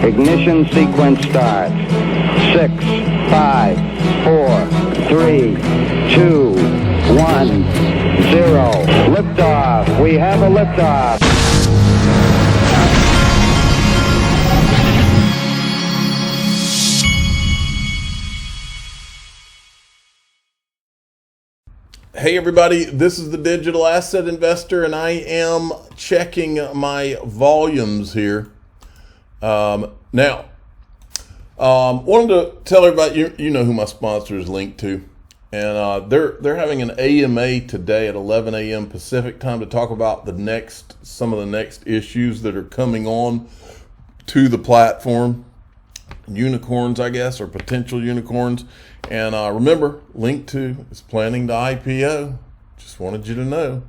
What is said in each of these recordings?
Ignition sequence starts. 6, 5, 4, 3, 2, 1, 0. Liftoff. We have a liftoff. Hey everybody, this is the Digital Asset Investor, and I am checking my volumes here. Wanted to tell everybody, you know who my sponsor is linked to, and they're having an AMA today at 11 a.m. Pacific time to talk about some of the next issues that are coming on to the platform. Unicorns, I guess, or potential unicorns. And remember, Link2 is planning to IPO. Just wanted you to know.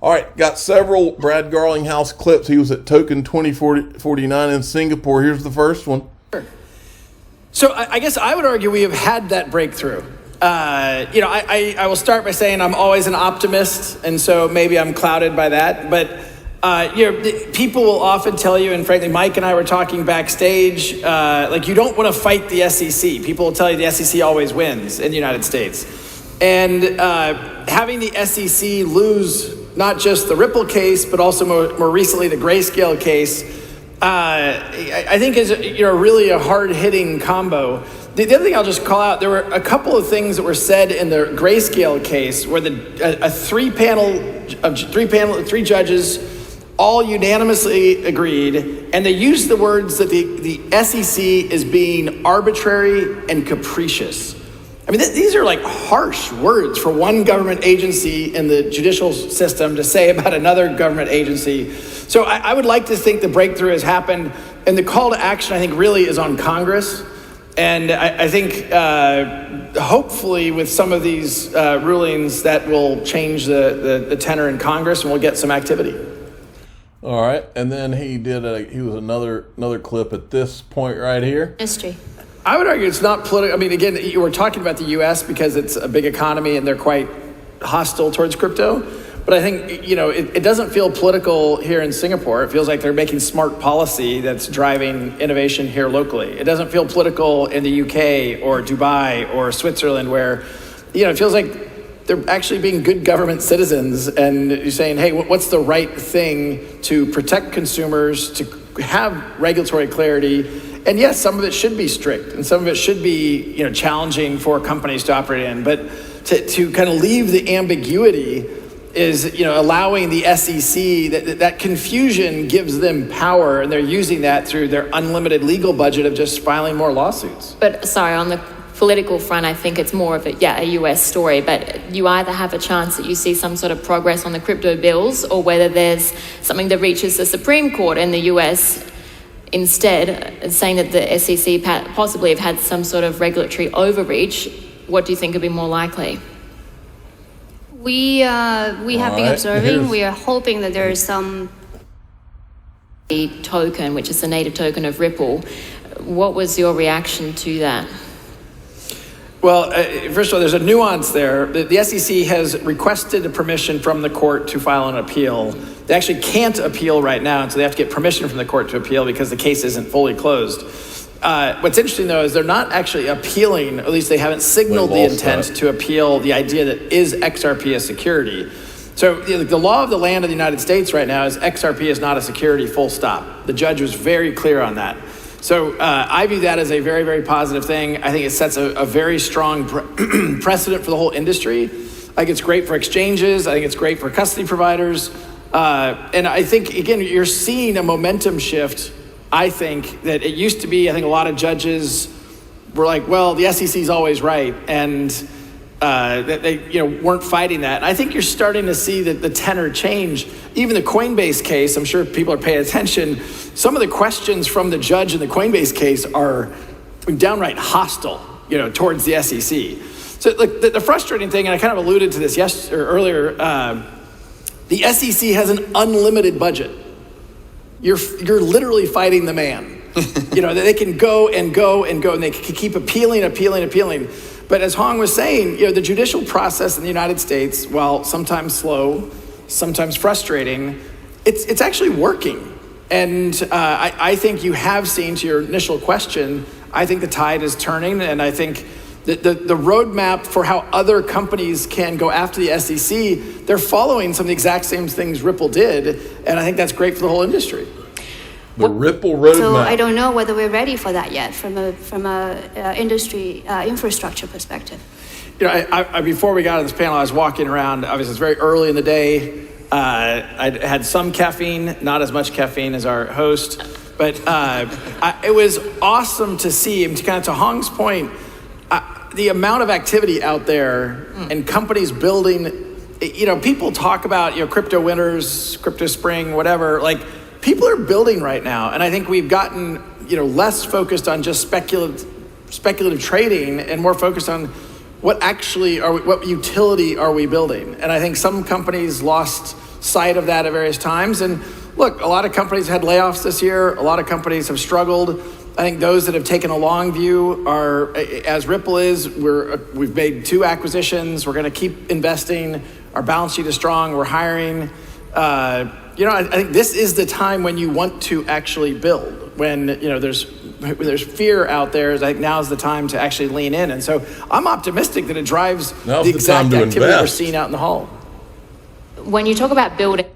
All right, got several Brad Garlinghouse clips. He was at Token 2049 in Singapore. Here's the first one. So I guess I would argue we have had that breakthrough. I will start by saying I'm always an optimist, and so maybe I'm clouded by that. But people will often tell you, and frankly, Mike and I were talking backstage, you don't want to fight the SEC. People will tell you the SEC always wins in the United States. And having the SEC lose not just the Ripple case, but also more recently the Grayscale case, I think is really a hard-hitting combo. The other thing I'll just call out, there were a couple of things that were said in the Grayscale case where three judges all unanimously agreed, and they used the words that the SEC is being arbitrary and capricious. I mean, these are like harsh words for one government agency in the judicial system to say about another government agency. So I would like to think the breakthrough has happened, and the call to action, I think, really is on Congress. And I think hopefully with some of these rulings that will change the tenor in Congress, and we'll get some activity. All right, and then he was another clip at this point right here. History. I would argue it's not political. I mean, again, you were talking about the U.S. because it's a big economy and they're quite hostile towards crypto. But I think, it doesn't feel political here in Singapore. It feels like they're making smart policy that's driving innovation here locally. It doesn't feel political in the UK or Dubai or Switzerland where, it feels like they're actually being good government citizens, and you're saying, hey, what's the right thing to protect consumers, to have regulatory clarity? And yes, some of it should be strict, and some of it should be, challenging for companies to operate in. But to kind of leave the ambiguity is, allowing the SEC, that confusion gives them power, and they're using that through their unlimited legal budget of just filing more lawsuits. But sorry, on the political front, I think it's more of a US story, but you either have a chance that you see some sort of progress on the crypto bills, or whether there's something that reaches the Supreme Court in the US instead, saying that the SEC possibly have had some sort of regulatory overreach. What do you think would be more likely? We have been observing. We are hoping that there is some token, which is the native token of Ripple. What was your reaction to that? Well, first of all, there's a nuance there. The SEC has requested a permission from the court to file an appeal. They actually can't appeal right now, and so they have to get permission from the court to appeal because the case isn't fully closed. What's interesting, though, is they're not actually appealing, or at least they haven't signaled the intent to appeal the idea that is XRP a security. So the law of the land of the United States right now is XRP is not a security, full stop. The judge was very clear on that. So I view that as a very, very positive thing. I think it sets a very strong precedent for the whole industry. I think it's great for exchanges. I think it's great for custody providers. And I think, again, you're seeing a momentum shift. I think that it used to be, I think a lot of judges were like, well, the SEC's always right. And that they weren't fighting that. And I think you're starting to see the tenor change. Even the Coinbase case, I'm sure people are paying attention. Some of the questions from the judge in the Coinbase case are downright hostile, towards the SEC. So the frustrating thing, and I kind of alluded to this earlier, the SEC has an unlimited budget. You're literally fighting the man. They can go and go and go, and they can keep appealing. But as Hong was saying, the judicial process in the United States, while sometimes slow, sometimes frustrating, it's actually working. And I think you have seen, to your initial question, I think the tide is turning, and I think the roadmap for how other companies can go after the SEC, they're following some of the exact same things Ripple did, and I think that's great for the whole industry. The Ripple roadmap. So I don't know whether we're ready for that yet from a industry infrastructure perspective. You know, I before we got on this panel, I was walking around. Obviously, it's very early in the day. I had some caffeine, not as much caffeine as our host, but it was awesome to see, and to Hong's point, the amount of activity out there and companies building. You know, people talk about, you know, crypto winters, crypto spring, whatever. Like, people are building right now, and I think we've gotten, you know, less focused on just speculative trading and more focused on what utility are we building. And I think some companies lost sight of that at various times. And look, a lot of companies had layoffs this year. A lot of companies have struggled. I think those that have taken a long view are, as Ripple is, we've made 2 acquisitions. We're going to keep investing. Our balance sheet is strong. We're hiring. You know, I think this is the time when you want to actually build. When, you know, there's fear out there, I think now's the time to actually lean in. And so I'm optimistic that it drives the exact activity we're seeing out in the hall. When you talk about building,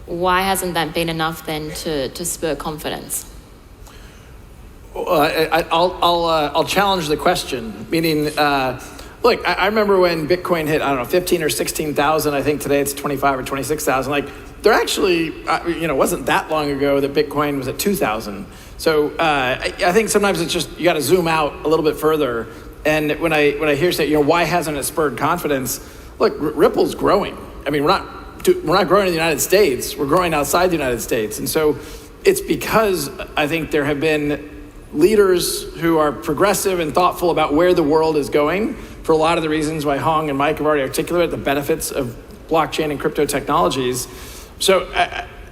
why hasn't that been enough then to spur confidence? I'll challenge the question, meaning, look, I remember when Bitcoin hit, I don't know, 15 or 16,000. I think today it's 25 or 26,000. Like, there actually, you know, wasn't that long ago that Bitcoin was at 2,000. So I think sometimes it's just, you got to zoom out a little bit further. And when I hear say, you know, why hasn't it spurred confidence? Look, Ripple's growing. I mean, we're not growing in the United States. We're growing outside the United States. And so it's because I think there have been leaders who are progressive and thoughtful about where the world is going, for a lot of the reasons why Hong and Mike have already articulated the benefits of blockchain and crypto technologies. So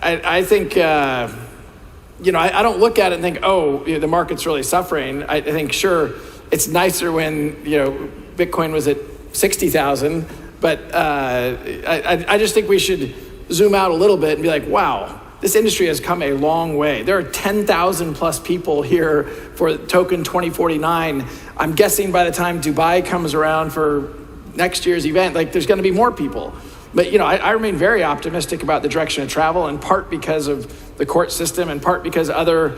I think, you know, I don't look at it and think, oh, you know, the market's really suffering. I think, sure, it's nicer when, you know, Bitcoin was at 60,000, but I just think we should zoom out a little bit and be like, wow, this industry has come a long way. There are 10,000 plus people here for Token 2049. I'm guessing by the time Dubai comes around for next year's event, like, there's going to be more people. But, you know, I remain very optimistic about the direction of travel, in part because of the court system, in part because other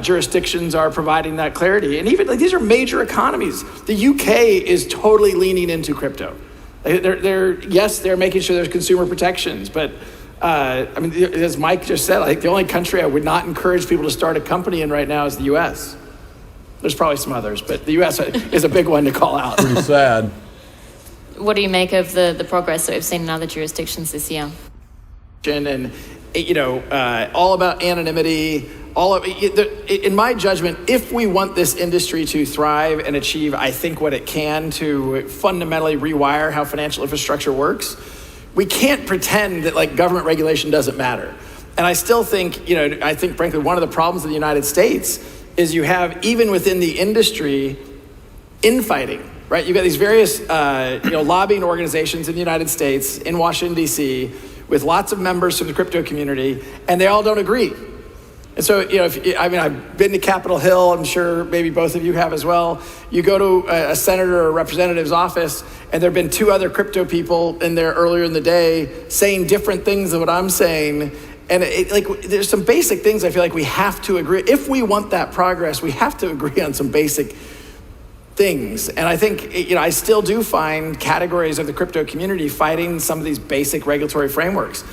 jurisdictions are providing that clarity. And even, like, these are major economies. The UK is totally leaning into crypto. They're making sure there's consumer protections, but I mean, as Mike just said, I think the only country I would not encourage people to start a company in right now is the US. There's probably some others, but the US is a big one to call out. Pretty sad. What do you make of the progress that we've seen in other jurisdictions this year? And, you know, all about anonymity, in my judgment, if we want this industry to thrive and achieve, I think, what it can to fundamentally rewire how financial infrastructure works, we can't pretend that, like, government regulation doesn't matter. And I still think, you know, I think, frankly, one of the problems in the United States is you have, even within the industry, infighting, right? You've got these various, you know, lobbying organizations in the United States, in Washington, D.C., with lots of members from the crypto community, and they all don't agree. And so, you know, I've been to Capitol Hill. I'm sure maybe both of you have as well. You go to a senator or representative's office, and there have been 2 other crypto people in there earlier in the day saying different things than what I'm saying. And like, there's some basic things I feel like we have to agree. If we want that progress, we have to agree on some basic things. And I think, you know, I still do find categories of the crypto community fighting some of these basic regulatory frameworks.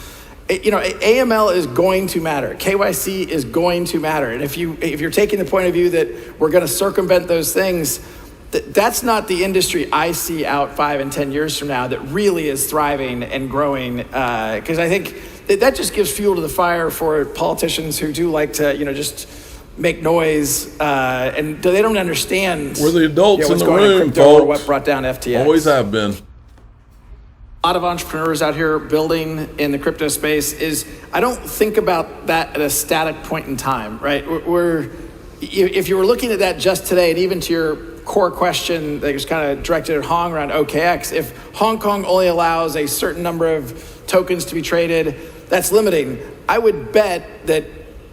You know, AML is going to matter. KYC is going to matter. And if you're taking the point of view that we're going to circumvent those things, that's not the industry I see out 5 and 10 years from now that really is thriving and growing. Because I think that just gives fuel to the fire for politicians who do like to, you know, just make noise, and they don't understand. We're the adults in the room, folks. Or what brought down FTX. Always have been. A lot of entrepreneurs out here building in the crypto space is, I don't think about that at a static point in time, right? If you were looking at that just today, and even to your core question that was kind of directed at Hong around OKX, if Hong Kong only allows a certain number of tokens to be traded, that's limiting. I would bet that,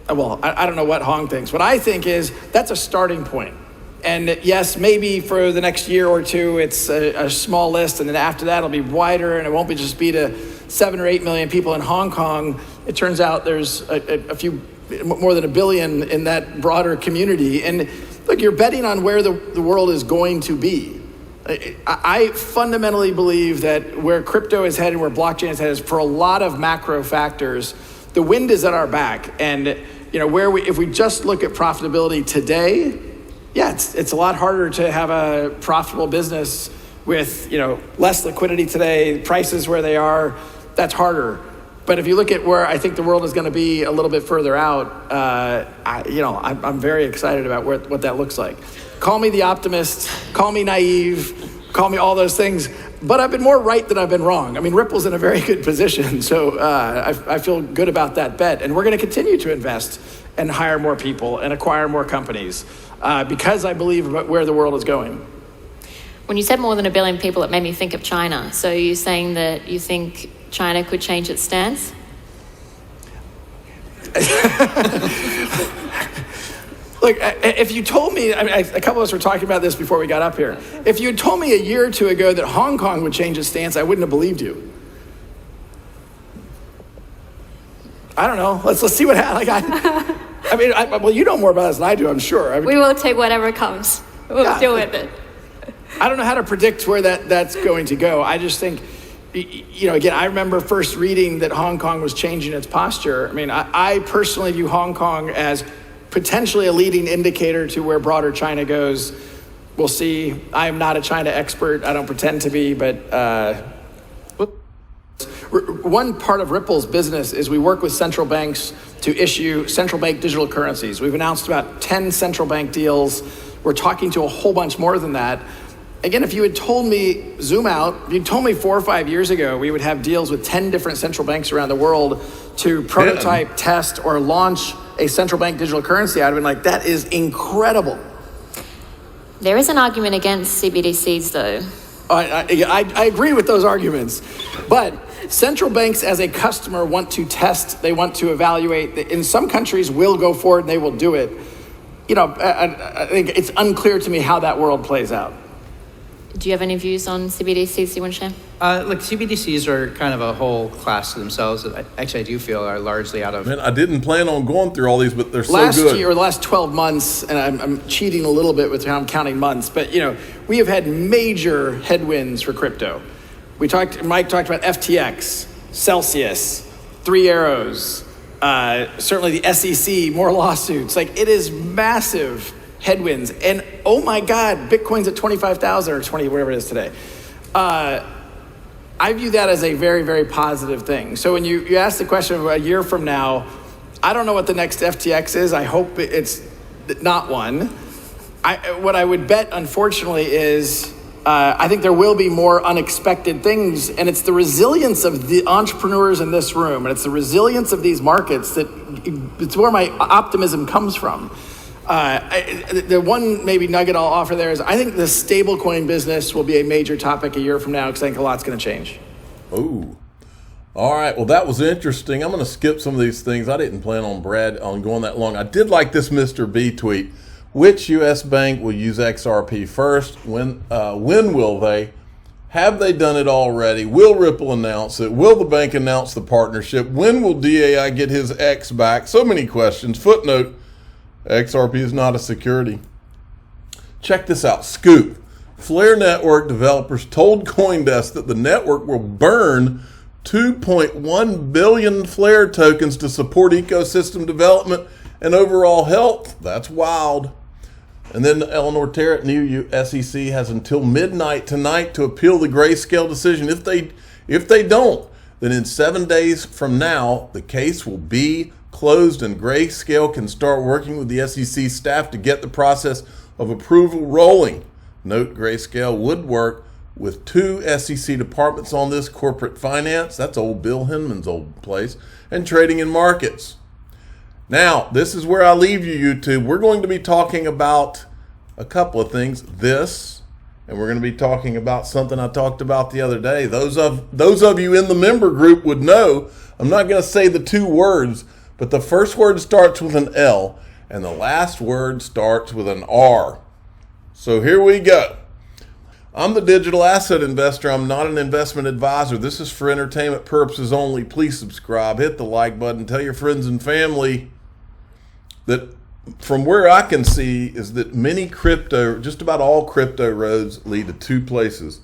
well, I don't know what Hong thinks. What I think is that's a starting point. And yes, maybe for the next year or two, it's a small list, and then after that, it'll be wider, and it won't be just be to 7 or 8 million people in Hong Kong. It turns out there's a few, more than 1 billion in that broader community. And look, you're betting on where the world is going to be. I fundamentally believe that where crypto is headed, where blockchain is headed, is for a lot of macro factors. The wind is at our back, and if we just look at profitability today, yeah, it's a lot harder to have a profitable business with less liquidity today, prices where they are. That's harder. But if you look at where I think the world is going to be a little bit further out, I'm very excited about what that looks like. Call me the optimist, call me naive, call me all those things. But I've been more right than I've been wrong. I mean, Ripple's in a very good position, so I feel good about that bet. And we're going to continue to invest and hire more people and acquire more companies because I believe about where the world is going. When you said more than 1 billion people, it made me think of China. So you're saying that you think China could change its stance? Look, if you told me, a couple of us were talking about this before we got up here. If you had told me a year or two ago that Hong Kong would change its stance, I wouldn't have believed you. I don't know. Let's see what happens. Well, you know more about this than I do, I'm sure. We will take whatever comes. We'll deal with it. I don't know how to predict where that's going to go. I just think, again, I remember first reading that Hong Kong was changing its posture. I personally view Hong Kong as potentially a leading indicator to where broader China goes. We'll see. I am not a China expert. I don't pretend to be, but one part of Ripple's business is we work with central banks to issue central bank digital currencies. We've announced about 10 central bank deals. We're talking to a whole bunch more than that. Again, if you had told me, zoom out, if you told me 4 or 5 years ago, we would have deals with 10 different central banks around the world to prototype, test, or launch a central bank digital currency, I'd have been like, that is incredible. There is an argument against CBDCs, though. I agree with those arguments. But central banks as a customer want to test, they want to evaluate. In some countries will go forward and they will do it. I think it's unclear to me how that world plays out. Do you have any views on CBDCs you want to share? Look, CBDCs are kind of a whole class to themselves that I do feel are largely out of... Man, I didn't plan on going through all these, but they're so good. The last 12 months, and I'm cheating a little bit with how I'm counting months, but we have had major headwinds for crypto. Mike talked about FTX, Celsius, Three Arrows, certainly the SEC, more lawsuits. It is massive headwinds. And oh my God, Bitcoin's at 25,000 or 20, whatever it is today. I view that as a very, very positive thing. So when you ask the question of a year from now, I don't know what the next FTX is. I hope it's not one. What I would bet, unfortunately, is I think there will be more unexpected things, and it's the resilience of the entrepreneurs in this room, and it's the resilience of these markets it's where my optimism comes from. The one maybe nugget I'll offer there is I think the stablecoin business will be a major topic a year from now because I think a lot's going to change. Ooh. All right. Well, that was interesting. I'm going to skip some of these things. I didn't plan on going that long. I did like this Mr. B tweet. Which U.S. bank will use XRP first? When will they? Have they done it already? Will Ripple announce it? Will the bank announce the partnership? When will DAI get his X back? So many questions. Footnote. XRP is not a security. Check this out. Scoop. Flare Network developers told CoinDesk that the network will burn 2.1 billion Flare tokens to support ecosystem development and overall health. That's wild. And then Eleanor Terrett, new SEC, has until midnight tonight to appeal the Grayscale decision. If they don't, then in 7 days from now, the case will be closed and Grayscale can start working with the SEC staff to get the process of approval rolling. Note Grayscale would work with 2 SEC departments on this: corporate finance, that's old Bill Hinman's old place, and trading and markets. Now, this is where I leave you, YouTube. We're going to be talking about a couple of things, this and we're going to be talking about something I talked about the other day. Those of you in the member group would know I'm not going to say the two words, but the first word starts with an L and the last word starts with an R. So here we go. I'm the digital asset investor. I'm not an investment advisor. This is for entertainment purposes only. Please subscribe, hit the like button, tell your friends and family that from where I can see is that just about all crypto roads lead to two places.